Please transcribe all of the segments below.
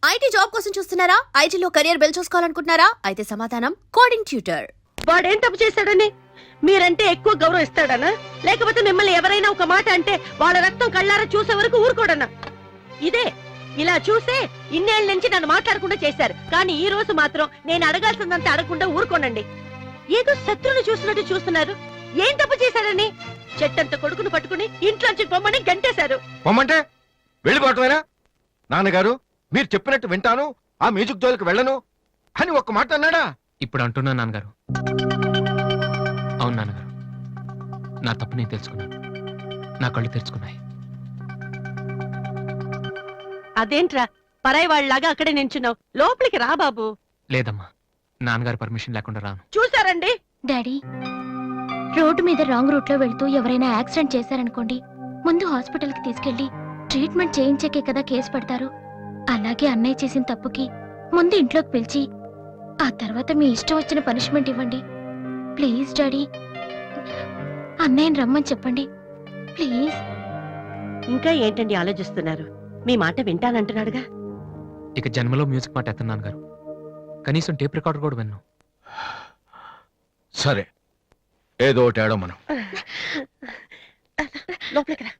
IT job కోసం చూస్తున్నారా? ఐటీలో కెరియర్ బిల్డ్ చూసుకోవాలనుకుంటున్నారా? అయితే సమాధానం కోడింగ్ ట్యూటర్. వాడేం తప్పు చేశాడని మీరంటే ఎక్కువ గౌరవం ఇస్తాడనా, లేకపోతే మిమ్మల్ని ఎవరైనా ఒక మాట అంటే వాళ్ళ రక్తం కళ్ళారా చూసే వరకు ఊరుకోడనా? ఇదే ఇలా చూసే ఇన్నేళ్ల నుంచి నన్ను మాట్లాడకుండా చేశారు. కానీ ఈ రోజు మాత్రం నేను అడగాల్సిందంతా అడగకుండా ఊరుకోనండి. ఏదో శత్రువుని చూసినట్టు చూస్తున్నారు. ఏం తప్పు చేశాడని చెట్టంత కొడుకును పట్టుకుని ఇంట్లోంచి పొమ్మని గంటేశారు. పొమ్మంటే వెళ్ళిపోవటమేనా? నాన్నగారు మీరు చెప్పినట్టు వింటాను, ఆ మ్యూజిక్ జోలికి వెళ్ళను అని ఒక్క మాట అన్నాడా? ఇప్పుడు అంటున్నా నాన్నగారు. అవును నాన్నగారు, నా తప్పు నేను తెలుసుకున్నాను. నా కళ్ళు తెరుచుకున్నాయి. అదేంట్రా పరాయి వాళ్ళలాగా అక్కడే నించున్నావు? లోపలికి రా బాబు. లేదమ్మా, నాన్నగారు పర్మిషన్ లేకుండా రాను. చూసారండి డాడీ, రోడ్డు మీద రాంగ్ రూట్ లో వెళ్తూ ఎవరైనా యాక్సిడెంట్ చేశారనుకోండి, ముందు హాస్పిటల్ కి తీసుకెళ్లి ట్రీట్మెంట్ చేయించాకే కదా కేసు పెడతారు. అలాగే అన్నయ్య చేసిన తప్పుకి ముందు ఇంట్లోకి పిలిచి ఆ తర్వాత మీ ఇష్టం వచ్చిన పనిష్మెంట్ ఇవ్వండి. ప్లీజ్ డాడీ, అన్నయ్యని రమ్మని చెప్పండి ప్లీజ్. ఇంకా ఏంటండి ఆలోచిస్తున్నారు? మీ మాట వింటానంటున్నాడుగా. ఇక జన్మలో మ్యూజిక్ మాట ఎత్తను నాన్నగారు. కనీసం టేప్ రికార్డర్ కూడా విన్నాను. సరే, ఏదో ఒకటి ఆడో మనం. లోపలికి రా.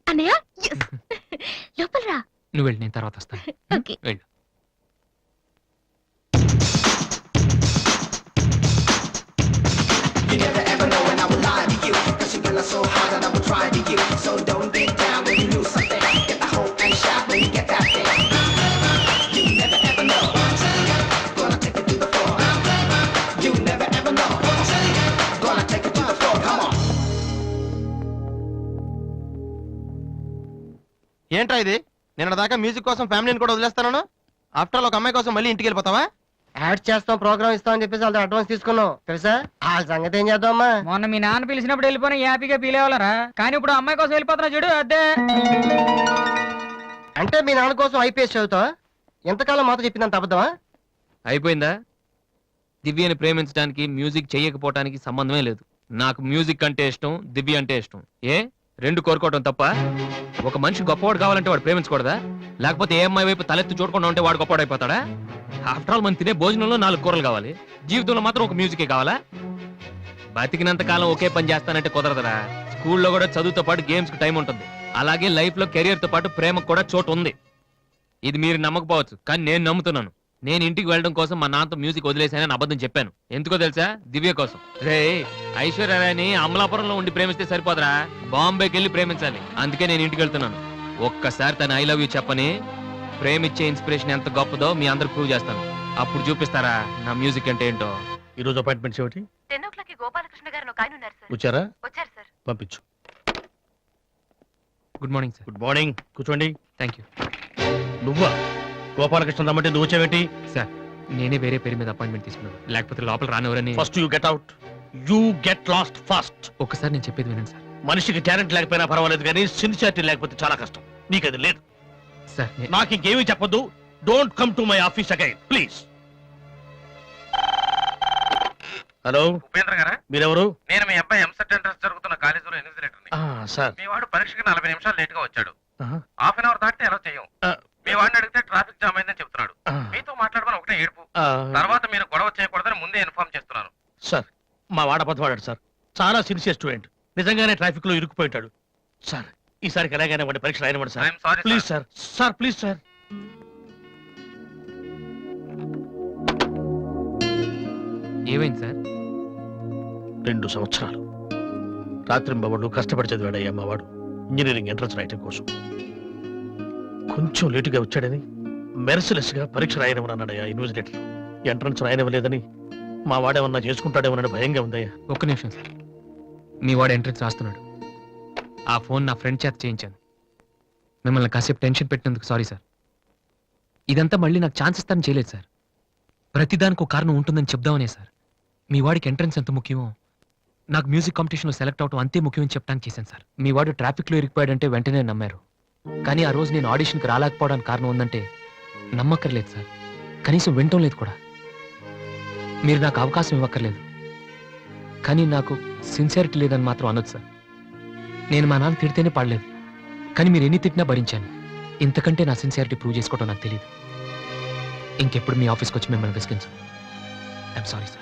అన్నయ్య లోపల రా. నువ్వు వెళ్ళి నేను తర్వాత వస్తాను. ఓకే. వెళ్ళు. ఏంట్రా ఇది? నిన్న దాకా మ్యూజిక్ కోసం ఫ్యామిలీని కూడా వదిలేస్తాను. ఆఫ్టర్ ఆల్ ఒక అమ్మాయి కోసం మళ్ళీ ఇంటికి వెళ్ళిపోతావా? యాడ్ చేస్తాం, ప్రోగ్రామ్ ఇస్తాం అని చెప్పేసి వాళ్ళతో అడ్వాన్స్ తీసుకున్నాం తెలుసా. ఆ సంగతి ఏం చేద్దామా? మొన్న మీ నాన్న పిలిచినప్పుడు వెళ్ళిపోయిన హ్యాపీగా ఫీల్ అవ్వాలరా, కానీ ఇప్పుడు అమ్మాయి కోసం వెళ్ళిపోతున్నా చూడు. అదే అంటే మీ నాన్న కోసం ఐపీఎస్ చదువుతావా? ఎంతకాలం మాతో చెప్పిందంత అబద్ధమా? అయిపోయిందా? దివ్యని ప్రేమించడానికి మ్యూజిక్ చెయ్యకపోవటానికి సంబంధమే లేదు. నాకు మ్యూజిక్ అంటే ఇష్టం, దివ్య అంటే ఇష్టం. ఏ రెండు కోరుకోవటం తప్ప? ఒక మనిషి గొప్పవాడు కావాలంటే వాడు ప్రేమించకూడదా? లేకపోతే ఏ అమ్మాయి వైపు తలెత్తి చూడకుండా ఉంటే వాడు గొప్పవాడు అయిపోతాడా? ఆఫ్టర్ ఆల్ మనం తినే భోజనంలో 4 కూరలు కావాలి, జీవితంలో మాత్రం ఒక మ్యూజికే కావాలా? బతికినంత కాలం ఒకే పని చేస్తానంటే కుదరదరా. స్కూల్లో కూడా చదువుతో పాటు గేమ్స్ కి టైం ఉంటుంది. అలాగే లైఫ్ లో కెరియర్ తో పాటు ప్రేమకు కూడా చోటు ఉంది. ఇది మీరు నమ్మకపోవచ్చు, కానీ నేను నమ్ముతున్నాను. నేను ఇంటికి వెళ్ళడం కోసం మా నాన్నతో మ్యూజిక్ వదిలేసానని అబద్ధం చెప్పాను. ఎందుకో తెలుసా? దివ్య కోసం. రే, ఐశ్వర్యరాయని అమలాపురంలో ఉండి ప్రేమిస్తే సరిపోదరా, బాంబేకి వెళ్ళి ప్రేమించాలి. అందుకే నేను ఇంటికి వెళ్తున్నాను. ఒక్కసారి తన ఐ లవ్ యూ చెప్పని ప్రేమిచ్చే ఇన్స్పిరేషన్ ఎంత గొప్పదో మీ అందరు ప్రూవ్ చేస్తాను. అప్పుడు చూపిస్తారా నా మ్యూజిక్ అంటే ఏంటో. ఈ రోజు అపాయింట్మెంట్స్ ఏమిటి? 10 o'clock గోపాలకృష్ణ గారు ఒక ఆయన ఉన్నారు సార్. వచ్చారా? వచ్చారు సార్. పంపించు. Good morning sir. Good morning, కూర్చోండి. Thank you. నువ్వా? గోపాలకృష్ణ రమ్మంటే నువ్వు వచ్చావేంటి? సార్, నేనే వేరే పేరు మీద అపాయింట్మెంట్ తీసుకున్నాను. లేకపోతే లోపల రానివరని. First you get out. You get lost first. ఒక్కసారి నేను చెప్పేది వినండి సార్. మనిషికి టాలెంట్ లేకపోయినా పర్వాలేదు, కానీ సిన్సియారిటీ లేకపోతే చాలా కష్టం. నీకు అది లేదు. సార్, నాకు ఇంకేమీ చెప్పొద్దు. Don't come to my office again please. Hello, Upendra గారా? మీరెవరు? నేను మీ అబ్బాయి ఎంసెట్ ఎంట్రన్స్ జరుగుతున్న కాలేజీలో ఇన్విజిలేటర్ని. సార్, మీ వాడు పరీక్షకి 40 నిమిషాలు లేట్ గా వచ్చాడు. హాఫ్ అన్ అవర్ దాటితే ఎలా చేయం. మీ వాడిని అడిగితే ట్రాఫిక్ జామ్ అయిందని చెప్తున్నాడు. మీతో మాట్లాడమని ఒకటే ఏడుపు. తర్వాత మీరు గొడవ చేయకూడదని ముందే ఇన్ఫార్మ్ చేస్తున్నాను. సార్, మా వాడ అబద్ధమాడాడు సార్. చాలా సిన్సియర్ స్టూడెంట్. నిజంగానే ట్రాఫిక్ లో ఇరుక్కుపోయింటాడు. సార్, ఈసారికి ఎలాగైనా వాడి పరీక్ష రాయనివ్వండి sir. I'm sorry please sir. Sir please sir. ఏమైంది సార్? 2 సంవత్సరాలు రాత్రింబవళ్ళు కష్టపడి చదివాడయ్యా మా వాడు ఇంజనీరింగ్ ఎంట్రన్స్ రాయటం కోసం. కొంచెం లేటుగా వచ్చాడని మెర్సిలెస్ గా పరీక్ష రాయనివ్వనన్నాడయ్యా ఇన్విజిలేటర్. ఎంట్రన్స్ రాయనివ్వలేదని మా వాడేమన్నా చేసుకుంటాడేమోనని భయంగా ఉందయ్యా. ఒక్క నిమిషం సార్. మీ వాడు ఎంట్రన్స్ రాస్తున్నాడు. ఆ ఫోన్ నా ఫ్రెండ్ చేత చేయించాను. మిమ్మల్ని కాసేపు టెన్షన్ పెట్టినందుకు సారీ సార్. ఇదంతా మళ్ళీ నాకు ఛాన్స్ ఇస్తానని చేయలేదు సార్. ప్రతిదానికి ఒక కారణం ఉంటుందని చెప్దామనే సార్. మీ వాడికి ఎంట్రన్స్ ఎంత ముఖ్యమో నాకు మ్యూజిక్ కాంపిటీషన్లో సెలెక్ట్ అవడం అంతే ముఖ్యమని చెప్పడానికి చేశాను సార్. మీ వాడు ట్రాఫిక్లో ఇరికిపోయాడంటే వెంటనే నమ్మారు. కానీ ఆ రోజు నేను ఆడిషన్కి రాలేకపోవడానికి కారణం ఉందంటే నమ్మక్కర్లేదు సార్. కనీసం వినటం లేదు కూడా. మీరు నాకు అవకాశం ఇవ్వక్కర్లేదు, కానీ నాకు సిన్సియారిటీ లేదని మాత్రం అనొచ్చు సార్. నేను మా నాన్న తిడితేనే పాడలేదు, కానీ మీరు ఎన్ని తిట్టినా భరించాను. ఇంతకంటే నా సిన్సియారిటీ ప్రూవ్ చేసుకోవడం నాకు తెలియదు. ఇంకెప్పుడు మీ ఆఫీస్కి వచ్చి మిమ్మల్ని విసిగించు. I'm sorry sir.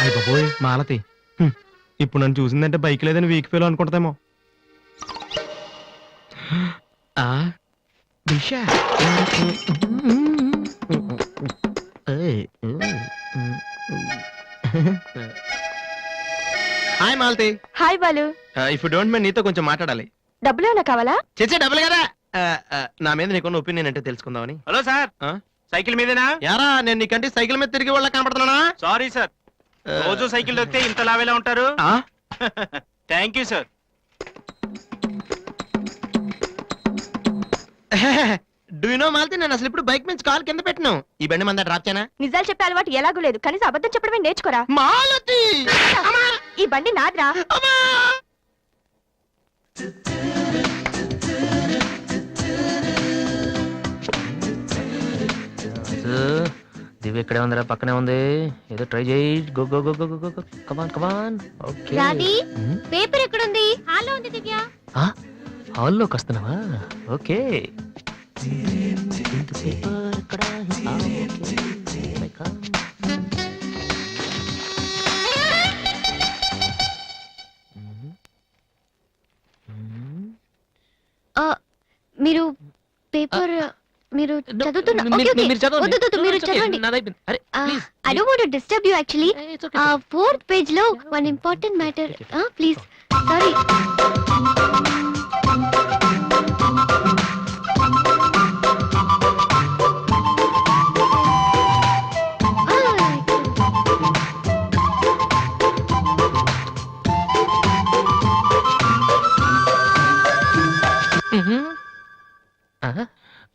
అయ్య బాబోయ్ మాలతి, ఇప్పుడు నన్ను చూసిందంటే బైక్ లేదని వీకిపోయాలో అనుకుంటుందేమో. Disha hi Malathi. Hi Balu, if you don't mind నీతో కొంచెం మాట్లాడాలి. డబ్బులు ఏమైనా కావాలా? చేసే డబ్బులు కదా. నా మీద నీకున్న ఒపీనియన్ అంటే తెలుసుకుందామని. హలో సార్, సైకిల్ మీదేనా? యారా నేను నీకంటే సైకిల్ మీద తిరిగి వాళ్ళ కనపడుతున్నానా? సారీ సార్, రోజు సైకిల్ దొరికితే ఇంత లావేలా ఉంటారు. Thank you sir. Do you know Malathi, నేను అసలు ఇప్పుడు బైక్ నుంచి కాల్ కింద పెట్టినావు. ఈ బండి మంద డ్రాప్ చేయనా? నిజాలు చెప్పే అలవాటు ఎలాగూ లేదు, కనీసం అబద్ధం చెప్పడమే నేర్చుకోరా. మాలతి ఈ బండి నాదిరా. దివ్య ఇక్కడే ఉందిరా, పక్కనే ఉంది. ఏదో ట్రై చేయి. Go go go go go go. Come on come on. Okay. Radhi, paper ఎక్కడుంది? హాల్లో ఉంది దివ్య. హాల్లోకి వస్తున్నావా? ఓకే. ఇంత పేపర్ ఎక్కడ? మీరు పేపర్ మీరు చదువుతున్నా? Okay, okay. వద్దు, వద్దు, మీరు చదవండి. I don't want to disturb you actually. 4th page లో one important matter. Please. Sorry.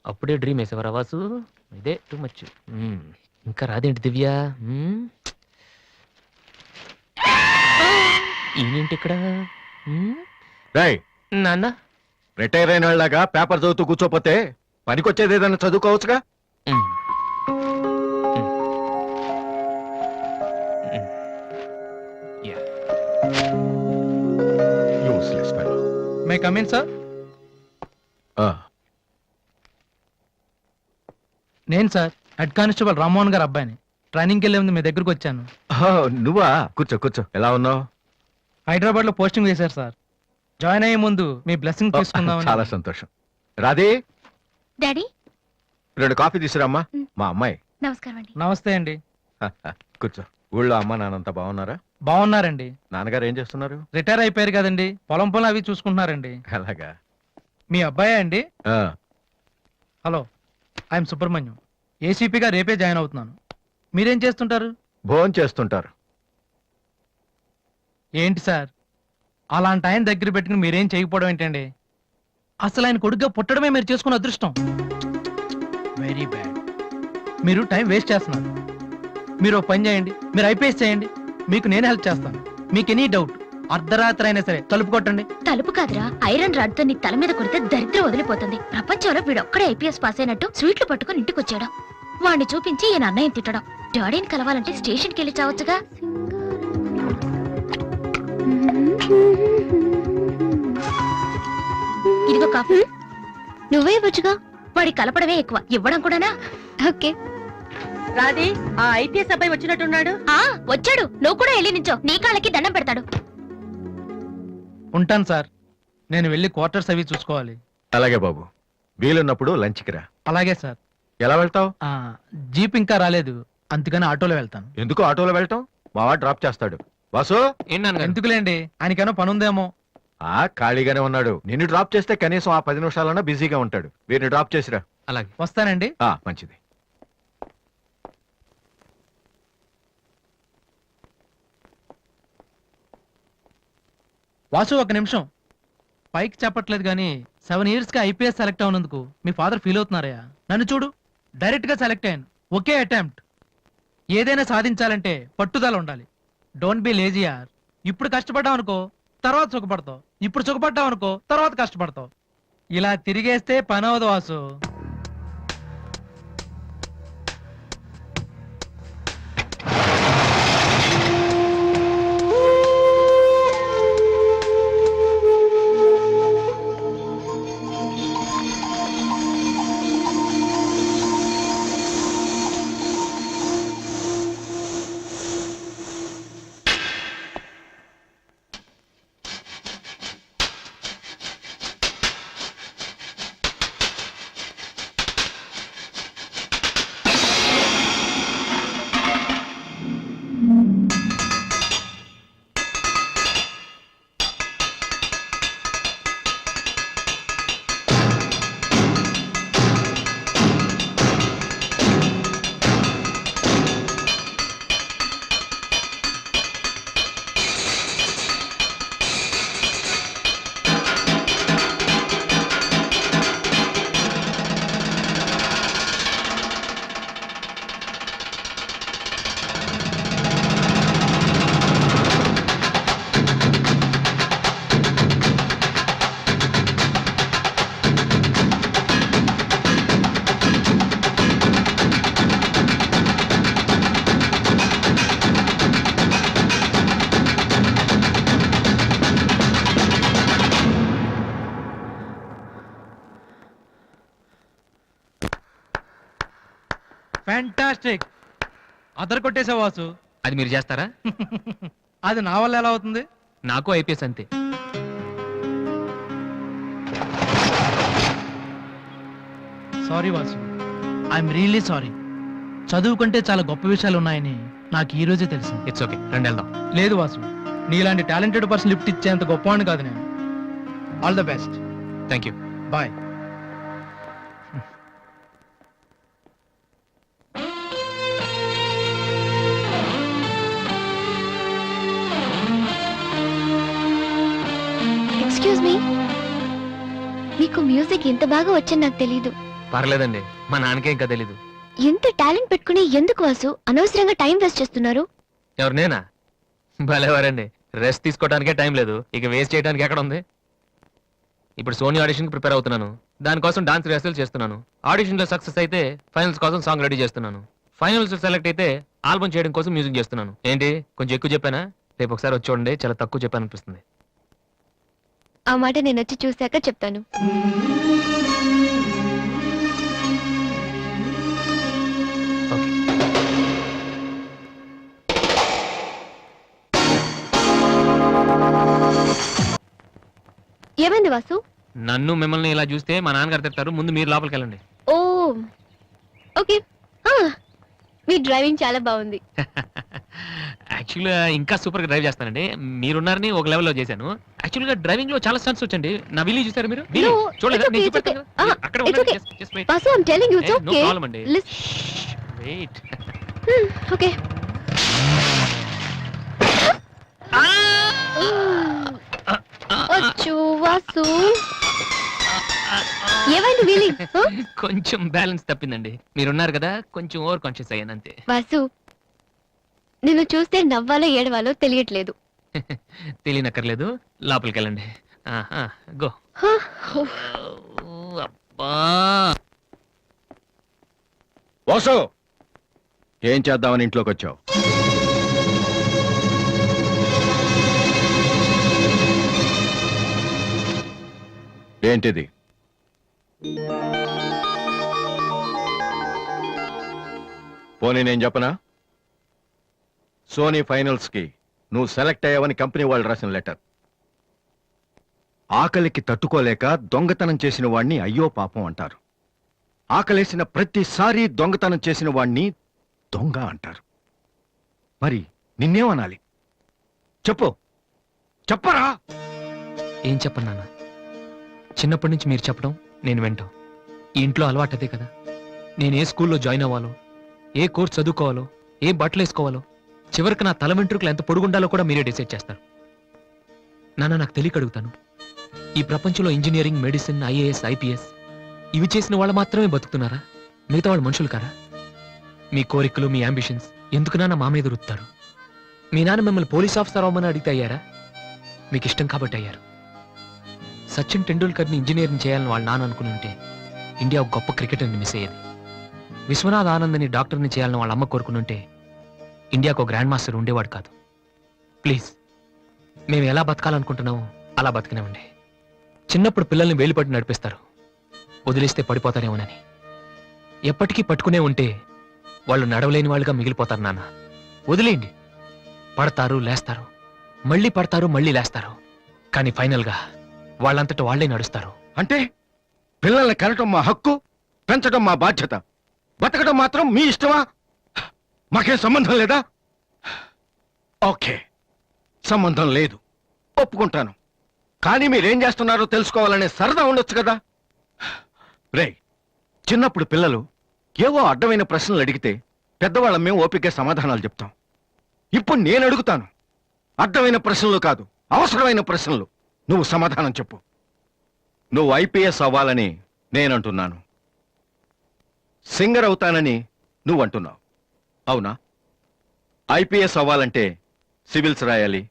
అప్పుడే డ్రీమ్ వేసేవారా వాసు? ఇదే టూ మచ్. ఇంకా రాదేంటి దివ్య? ఈయనేంటి ఇక్కడ? రేయ్, నాన్న రిటైర్ అయిన వాళ్ళగా పేపర్ చదువుతూ కూర్చోపోతే పనికొచ్చేది ఏదైనా చదువుకోవచ్చుగా. Useless fellow. May come in sir. నేను సార్ హెడ్ కానిస్టేబుల్ రామ్మోహన్ గారు అబ్బాయిని. ట్రైనింగ్కి వెళ్ళే ముందు మీ దగ్గరకు వచ్చాను. నువ్వా? కూర్చో కూర్చో. ఎలా ఉన్నావు? హైదరాబాద్ లో పోస్టింగ్ వేశారు సార్. జాయిన్ అయ్యే ముందు మీ బ్లెస్సింగ్ తీసుకుందామని. చాలా సంతోషం. రాధే, డాడీ 2 కాఫీ తీసుకురామ్మా. మా అమ్మాయి. నమస్కారం అండి. నమస్తే అండి. కూర్చో. ఊళ్ళో అమ్మ నాన్నంతా బాగున్నారా? బాగున్నారండి. నాన్నగారు ఏం చేస్తున్నారు? రిటైర్ అయిపోయారు కదండి, పొలం పొలం అవి చూసుకుంటున్నారండి. అలాగా. మీ అబ్బాయే అండి? ఆ, హలో, ఐఎమ్ సుబ్రహ్మణ్యం. ఏసీపీగా రేపే జాయిన్ అవుతున్నాను. మీరేం చేస్తుంటారు? భోజనం చేస్తుంటారు. ఏంటి సార్, అలాంటి ఆయన దగ్గర పెట్టుకుని మీరేం చేయకపోవడం ఏంటండి? అసలు ఆయన కొడుగ్గా పుట్టడమే మీరు చేసుకున్న అదృష్టం. Very bad. మీరు టైం వేస్ట్ చేస్తున్నారు. మీరు ఒక పని చేయండి, మీరు ఐపీఎస్ చేయండి. మీకు నేను హెల్ప్ చేస్తాను. మీకు ఎనీ డౌట్ అర్ధరాత్రి అయినా సరే తలుపు కొట్టండి. తలుపు కాదురా, ఐరన్ రాడ్ తో నీ తల మీద కొడితే దరిద్రం వదిలిపోతుంది. ప్రపంచంలో వీడొక్కడే ఐపీఎస్ పాస్ అయినట్టు స్వీట్లు పట్టుకుని ఇంటికి వచ్చాడు. వాడిని చూపించి ఈయన అన్నయ్య తిట్టడం. డాడీని కలవాలంటే స్టేషన్కి వెళ్ళి చావచ్చుగా. ఇదిగో కాఫీ. నువ్వే ఇవ్వచ్చుగా. వాడి కలపడమే ఎక్కువ, ఇవ్వడం కూడానా? ఓకే. రాధి, ఆ ఐపీఎస్ అబ్బాయి వచ్చినట్టున్నాడు. వచ్చాడు. నువ్వు కూడా వెళ్ళి నించో, నీ కాళ్ళకి దండం పెడతాడు. ఉంటాను సార్, నేను వెళ్ళి క్వార్టర్స్ అవి చూసుకోవాలి. అలాగే బాబు, వీలున్నప్పుడు లంచ్కి రా. అలాగే సార్. ఎలా వెళ్తావు? జీప్ ఇంకా రాలేదు, అందుకని ఆటోలో వెళ్తాను. ఎందుకు ఆటోలో వెళ్ళటం? మావాడు డ్రాప్ చేస్తాడు. వాసు, ఎందుకులేండి, ఆయనకేమో పనుందేమో. ఖాళీగానే ఉన్నాడు. నిన్ను డ్రాప్ చేస్తే కనీసం ఆ 10 నిమిషాలన్నా బిజీగా ఉంటాడు. వీరిని డ్రాప్ చేసిరా. అలాగే. వస్తానండి. మంచిది. వాసు, ఒక నిమిషం. పైకి చెప్పట్లేదు కానీ 7 years గా ఐపీఎస్ సెలెక్ట్ అవునందుకు మీ ఫాదర్ ఫీల్ అవుతున్నారయ్యా. నన్ను చూడు, డైరెక్ట్ గా సెలెక్ట్ అయ్యాను. ఒకే అటెంప్ట్. ఏదైనా సాధించాలంటే పట్టుదల ఉండాలి. డోంట్ బి లేజీ యార్. ఇప్పుడు కష్టపడ్డావు అనుకో, తర్వాత సుఖపడతావు. ఇప్పుడు సుఖపడ్డావు అనుకో, తర్వాత కష్టపడతావు. ఇలా తిరిగేస్తే పని అవదు వాసు. ఫ్యాంటాస్టిక్. అదర్ కొట్టేసావు వాసు. అది మీరు చేస్తారా? అది నా వల్ల ఎలా అవుతుంది? నాకు ఐపీఎస్ అంతే. Sorry Vasu, I'm really sorry. చదువుకుంటే చాలా గొప్ప విషయాలు ఉన్నాయని నాకు ఈ రోజే తెలిసింది. ఇట్స్ ఓకే, రండి వెళ్దాం. లేదు వాసు, నీలాంటి టాలెంటెడ్ పర్సన్ లిఫ్ట్ ఇచ్చేంత గొప్పవాడిని కాదు నేను. All the best. Thank you. Bye. Excuse me, మీకు మ్యూజిక్ ఇంత బాగా వచ్చని నాకు తెలీదు. పర్లేదండి, మా నాన్నకే ఇంకా తెలీదు. ఎంత టాలెంట్ పెట్టుకుని ఎందుకు వాసు అనవసరంగా టైం వేస్ట్ చేస్తున్నారు? ఎవరు, నేనా? భలేవారండి, రెస్ట్ తీసుకోవడానికే టైం లేదు, ఇక వేస్ట్ చేయడానికి ఎక్కడ ఉంది? ఇప్పుడు సోనీ ఆడిషన్ ప్రిపేర్ అవుతున్నాను, దానికోసం డాన్స్ రిహర్సల్ చేస్తున్నాను. ఆడిషన్ లో సక్సెస్ అయితే ఫైనల్స్ కోసం సాంగ్ రెడీ చేస్తున్నాను. ఫైనల్స్ సెలెక్ట్ అయితే ఆల్బమ్ చేయడం కోసం మ్యూజిక్ చేస్తున్నాను. ఏంటి కొంచెం ఎక్కువ చెప్పానా? రేపు ఒకసారి వచ్చి చూడండి, చాలా తక్కువ చెప్పాను అనిపిస్తుంది. ఆ మాట నేను వచ్చి చూశాక చెప్తాను. ఓకే. ఏమైంది వాసు? నన్ను మిమ్మల్ని ఇలా చూస్తే మా నాన్నగారు తిడతారు, ముందు మీరు లోపలికి వెళ్ళండి. ఓ ఓకే. మీ డ్రైవింగ్ చాలా బాగుంది. యాక్చువల్గా ఇంకా సూపర్ గా డ్రైవ్ చేస్తానండి. మీరున్నారని ఒక లెవెల్లో చేశాను. యాక్చువల్గా డ్రైవింగ్ లో చాలా స్టన్స్ వచ్చండి. నా విల్లీ చూసారు మీరు? No, చూడలేదా? it's okay, నేను it's చూపెడతాను okay. కదా. అక్కడ It's ఉండండి. okay. Just wait. Vasu, I'm telling you it's No okay. problem అండి. Wait. ఓకే. అచ్చో వాసు, ఏమైంది వీలి? కొంచెం బ్యాలెన్స్ తప్పిందండి. మీరున్నారు కదా, కొంచెం ఓవర్ కాన్షియస్ అయ్యాను అంతే. వాసు, నిన్ను చూస్తే నవ్వాలో ఏడవాలో తెలియట్లేదు. తెలియనక్కర్లేదు, లోపలికి వెళ్ళండి. గో. అబ్బా, వాసు, ఏం చేద్దామని ఇంట్లోకి వచ్చావు? ఏంటిది? పోనీ నేను చెప్పనా? సోనీ ఫైనల్స్ కి నువ్వు సెలెక్ట్ అయ్యావని కంపెనీ వాళ్ళు రాసిన లెటర్. ఆకలికి తట్టుకోలేక దొంగతనం చేసిన వాణ్ణి అయ్యో పాపం అంటారు. ఆకలేసిన ప్రతిసారి దొంగతనం చేసిన వాణ్ణి దొంగ అంటారు. మరి నిన్నేమనాలి? చెప్పు, చెప్పరా? ఏం చెప్పను నాన్న? చిన్నప్పటి నుంచి మీరు చెప్పడం నేను వింటాం. ఈ ఇంట్లో అలవాటు అదే కదా. నేను ఏ స్కూల్లో జాయిన్ అవ్వాలో, ఏ కోర్స్ చదువుకోవాలో, ఏ బట్టలు వేసుకోవాలో, చివరికి నా తల వెంట్రుకలు ఎంత పొడుగుండాలో కూడా మీరే డిసైడ్ చేస్తారు. నాన్న, నాకు తెలియక అడుగుతాను, ఈ ప్రపంచంలో ఇంజనీరింగ్, మెడిసిన్, ఐఏఎస్, ఐపీఎస్ ఇవి చేసిన వాళ్ళు మాత్రమే బతుకుతున్నారా? మిగతా వాళ్ళు మనుషులు కారా? మీ కోరికలు, మీ అంబిషన్స్ ఎందుకు నాన్న మా మీద రుత్తారు? మీ నాన్న మిమ్మల్ని పోలీస్ ఆఫీసర్ అవ్వమని అడిగితే అయ్యారా? మీకు ఇష్టం కాబట్టి అయ్యారు. సచిన్ టెండూల్కర్ని ఇంజనీరింగ్ చేయాలని వాళ్ళ నాన్న అనుకుని ఉంటే ఇండియా ఒక గొప్ప క్రికెటర్ని మిస్ అయ్యేది. విశ్వనాథ్ ఆనంద్ని డాక్టర్ని చేయాలని వాళ్ళ అమ్మ కోరుకుని ఉంటే ఇండియాకు ఒక గ్రాండ్ మాస్టర్ ఉండేవాడు కాదు. ప్లీజ్, మేము ఎలా బతకాలనుకుంటున్నామో అలా బతకనివ్వండి. చిన్నప్పుడు పిల్లల్ని వేలుపట్టి నడిపిస్తారు, వదిలేస్తే పడిపోతారేమోనని. ఎప్పటికీ పట్టుకునే ఉంటే వాళ్ళు నడవలేని వాళ్ళుగా మిగిలిపోతారు నాన్న. వదిలేయండి. పడతారు, లేస్తారు, మళ్ళీ పడతారు, మళ్ళీ లేస్తారు, కానీ ఫైనల్గా వాళ్ళంతట వాళ్లే నడుస్తారు. అంటే పిల్లల్ని కనటం మా హక్కు, పెంచడం మా బాధ్యత, బతకడం మాత్రం మీ ఇష్టమా? మాకేం సంబంధం లేదా? ఓకే, సంబంధం లేదు, ఒప్పుకుంటాను. కానీ మీరేం చేస్తున్నారో తెలుసుకోవాలనే సరదా ఉండొచ్చు కదా. రే, చిన్నప్పుడు పిల్లలు ఏవో అడ్డమైన ప్రశ్నలు అడిగితే పెద్దవాళ్ళం మేము ఓపిక సమాధానాలు చెప్తాం. ఇప్పుడు నేను అడుగుతాను, అడ్డమైన ప్రశ్నలు కాదు, అవసరమైన ప్రశ్నలు. నువ్వు సమాధానం చెప్పు. నువ్వు ఐపీఎస్ అవ్వాలని నేనంటున్నాను, సింగర్ అవుతానని నువ్వు అంటున్నావు, అవునా? ఐపీఎస్ అవ్వాలంటే సివిల్స్ రాయాలి,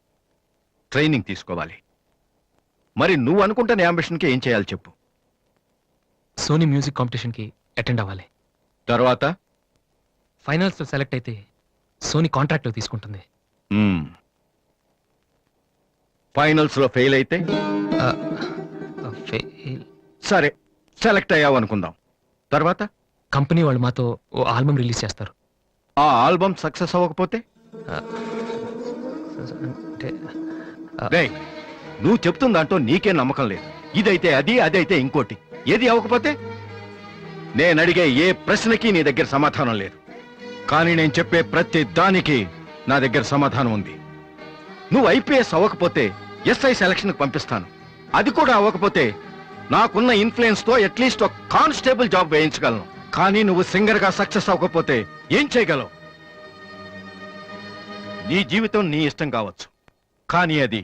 ట్రైనింగ్ తీసుకోవాలి. మరి నువ్వు అనుకుంటున్న అంబిషన్కి ఏం చేయాలి చెప్పు. సోనీ మ్యూజిక్ కాంపిటీషన్కి అటెండ్ అవ్వాలి. తర్వాత ఫైనల్స్ లో సెలెక్ట్ అయితే సోనీ కాంట్రాక్ట్ లో తీసుకుంటుంది. ఫైనల్స్ లో ఫెయిల్ అయితే సరే, సెలెక్ట్ అయ్యావు అనుకుందాం. తర్వాత కంపెనీ వాళ్ళు మాతో ఓ ఆల్బమ్ రిలీజ్ చేస్తారు. ఆ ఆల్బమ్ సక్సెస్ అవ్వకపోతే అంటే రేయ్, నువ్వు చెప్తున్న దాంట్లో నీకే నమ్మకం లేదు. ఇదైతే అది, అదైతే ఇంకోటి. ఏది అవ్వకపోతే? నేను అడిగే ఏ ప్రశ్నకి నీ దగ్గర సమాధానం లేదు. కానీ నేను చెప్పే ప్రతి దానికి నా దగ్గర సమాధానం ఉంది. నువ్వు ఐపీఎస్ అవ్వకపోతే ఎస్ఐ సెలక్షన్ పంపిస్తాను. అది కూడా అవ్వకపోతే నాకున్న ఇన్ఫ్లుయెన్స్ తో అట్లీస్ట్ ఒక కానిస్టేబుల్ జాబ్ వేయించగలను. కానీ నువ్వు సింగర్ గా సక్సెస్ అవ్వకపోతే ఏం చేయగలవు? నీ జీవితం నీ ఇష్టం కావచ్చు, కానీ అది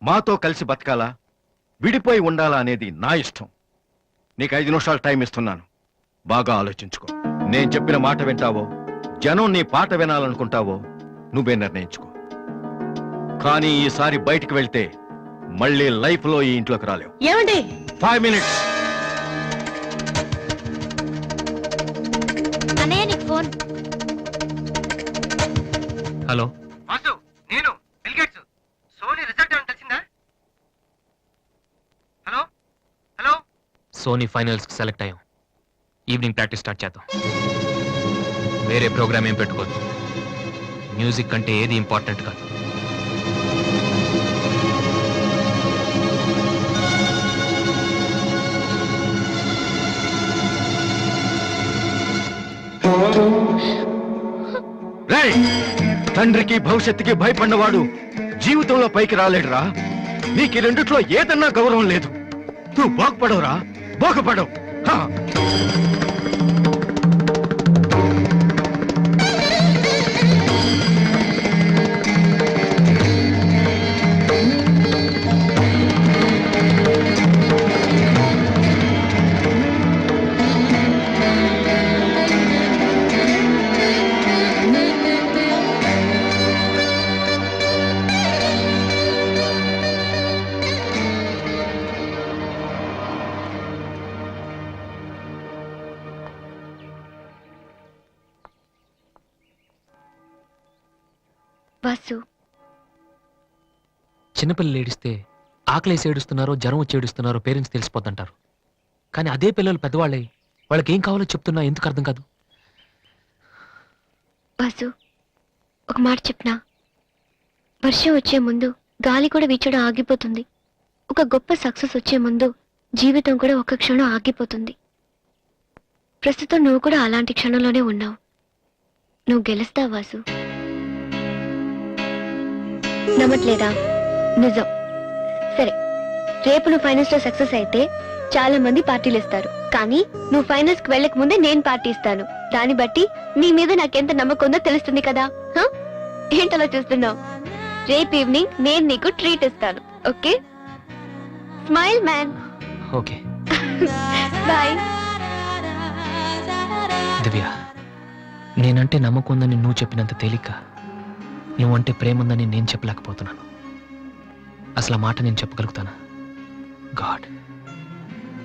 మాతో కలిసి బతకాలా, విడిపోయి ఉండాలా అనేది నా ఇష్టం. నీకు 5 నిమిషాలు టైం ఇస్తున్నాను. బాగా ఆలోచించుకో. నేను చెప్పిన మాట వింటావో, జనం నీ పాట వినాలనుకుంటావో నువ్వే నిర్ణయించుకో. కానీ ఈసారి బయటికి వెళ్తే మళ్ళీ లైఫ్ లో ఈ ఇంట్లోకి రాలేవు. ఏమండి 5 మినిట్స్. అన్నయ్య నీకు ఫోన్. హలో, వాసు, నేను బిల్ గేట్స్. సోనీ రిజల్ట్ ఏమైనా తెలిసిందా? Hello hello. సోనీ ఫైనల్స్ కి సెలెక్ట్ అయ్యాం. ఈవినింగ్ ప్రాక్టీస్ స్టార్ట్ చేద్దాం. వేరే ప్రోగ్రామ్ ఏం పెట్టుకోవద్దు. మ్యూజిక్ అంటే ఏది ఇంపార్టెంట్ కాదు. రేయ్, తండ్రికి భవిష్యత్తుకి భయపడినవాడు జీవితంలో పైకి రాలేడురా. నీకు ఈ రెండిట్లో ఏదన్నా గౌరవం లేదు. నువ్వు బాగుపడవురా, బాగుపడవు. హా. వాసు, చిన్నపిల్లలు ఏడిస్తే ఆకలేసి ఏడుస్తున్నారో జ్వరం వచ్చి ఏడుస్తున్నారో పేరెంట్స్ తెలిసిపోతుంటారు. కానీ అదే పిల్లలు పెద్దవాళ్ళై వాళ్ళకి ఏం కావాలో చెప్తున్నా ఎందుకు అర్థం కాదు? వాసు, ఒక మాట చెప్పనా? వర్షం వచ్చే ముందు గాలి కూడా వీచడం ఆగిపోతుంది. ఒక గొప్ప సక్సెస్ వచ్చే ముందు జీవితం కూడా ఒక్క క్షణం ఆగిపోతుంది. ప్రస్తుతం నువ్వు కూడా అలాంటి క్షణంలోనే ఉన్నావు. నువ్వు గెలుస్తావు వాసు. నమ్మట్లేదా? నిజం. సరే, రేపు నువ్వు ఫైనల్స్ లో సక్సెస్ అయితే చాలా మంది పార్టీలు ఇస్తారు. కానీ నువ్వు ఫైనల్స్ కి వెళ్ళక ముందే నేను పార్టీ ఇస్తాను. దాన్ని బట్టి నీ మీద నాకెంత నమ్మకం ఉందో తెలుస్తుంది కదా. ఏంటలా చూస్తున్నావు? రేపు ఈవినింగ్ నేను నీకు ట్రీట్ ఇస్తాను. Okay? Smile man. Okay bye. Divya, నేనంటే నమ్మకం ఉందని నువ్వు చెప్పినంత తేలిక నువ్వంటే ప్రేమ ఉందని నేను చెప్పలేకపోతున్నాను. అసలు ఆ మాట నేను చెప్పగలుగుతానా? గాడ్,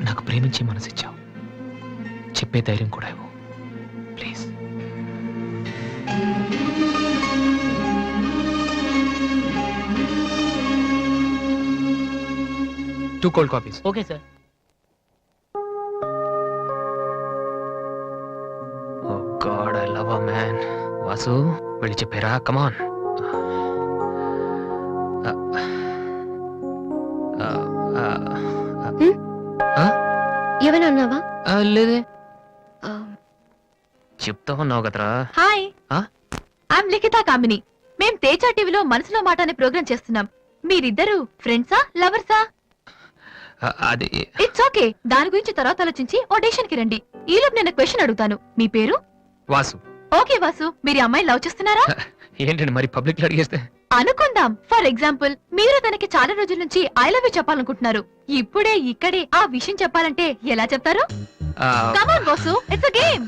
నాకు ప్రేమించే మనసిచ్చావు. చెప్పే ధైర్యం కూడా ఇవ్వు please. 2 cold coffees. Okay sir. Oh God, I love a man. Vasu, వెళ్ళి చెప్పారా? కమాన్. ఏమైనా అన్నావా? లేదే, చెప్తా ఉన్నావు కదరా. హాయ్, ఆ? ఐఎమ్ లిఖితా కామిని. మేం తేజ టీవీలో మనసులో మాట అనే ప్రోగ్రామ్ చేస్తున్నాం. మీరిద్దరు ఫ్రెండ్సా, లవర్సా? అది ఇట్స్ ఓకే, దాని గురించి తర్వాత ఆలోచించి ఆడిషన్ కి రండి. ఈలోపు నేను క్వశ్చన్ అడుగుతాను. మీ పేరు? వాసు. ఓకే వాసు, మీరు ఈ అమ్మాయి లవ్ చేస్తున్నారా? ఏంటండి మరి పబ్లిక్ లో అడిగేస్తే? అనుకుందాం, ఫర్ ఎగ్జాంపుల్ మీరు తనకి చాలా రోజుల నుంచి ఐ లవ్ యూ చెప్పాలనుకుంటున్నారు. ఇప్పుడే ఇక్కడే ఆ విషయం చెప్పాలంటే ఎలా చెప్తారు? Come on Vasu, it's a game.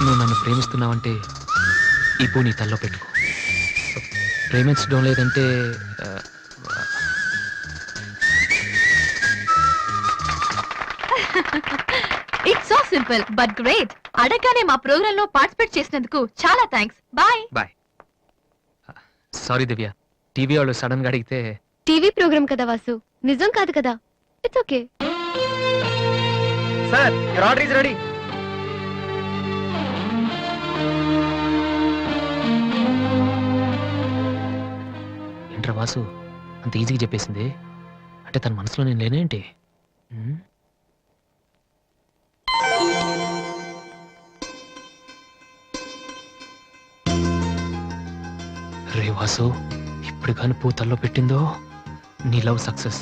నువ్వు నన్ను ప్రేమిస్తున్నావంటే ఈ పూ నీ తల్లో పెట్టుకో. ప్రేమించడం లేదంటే it's so simple but great. అడగగానే మా ప్రోగ్రామ్ లో పార్టిసిపేట్ చేసినందుకు చాలా థ్యాంక్స్. బాయ్. బాయ్. సారీ దివ్య, టీవీ వాళ్ళు సడన్ గా అడిగితే. టీవీ ప్రోగ్రామ్ కదా వాసు, నిజం కాదు కదా, it's okay. Sir your order is ready. ఏంట్రా వాసు అంత ఈజీగా చెప్పేసింది? అంటే తన మనసులో నేను లేనేంటి? ఉమ్? రే వాసు, ఇప్పుడు కానీ పూతల్లో పెట్టిందో నీ లవ్ సక్సెస్.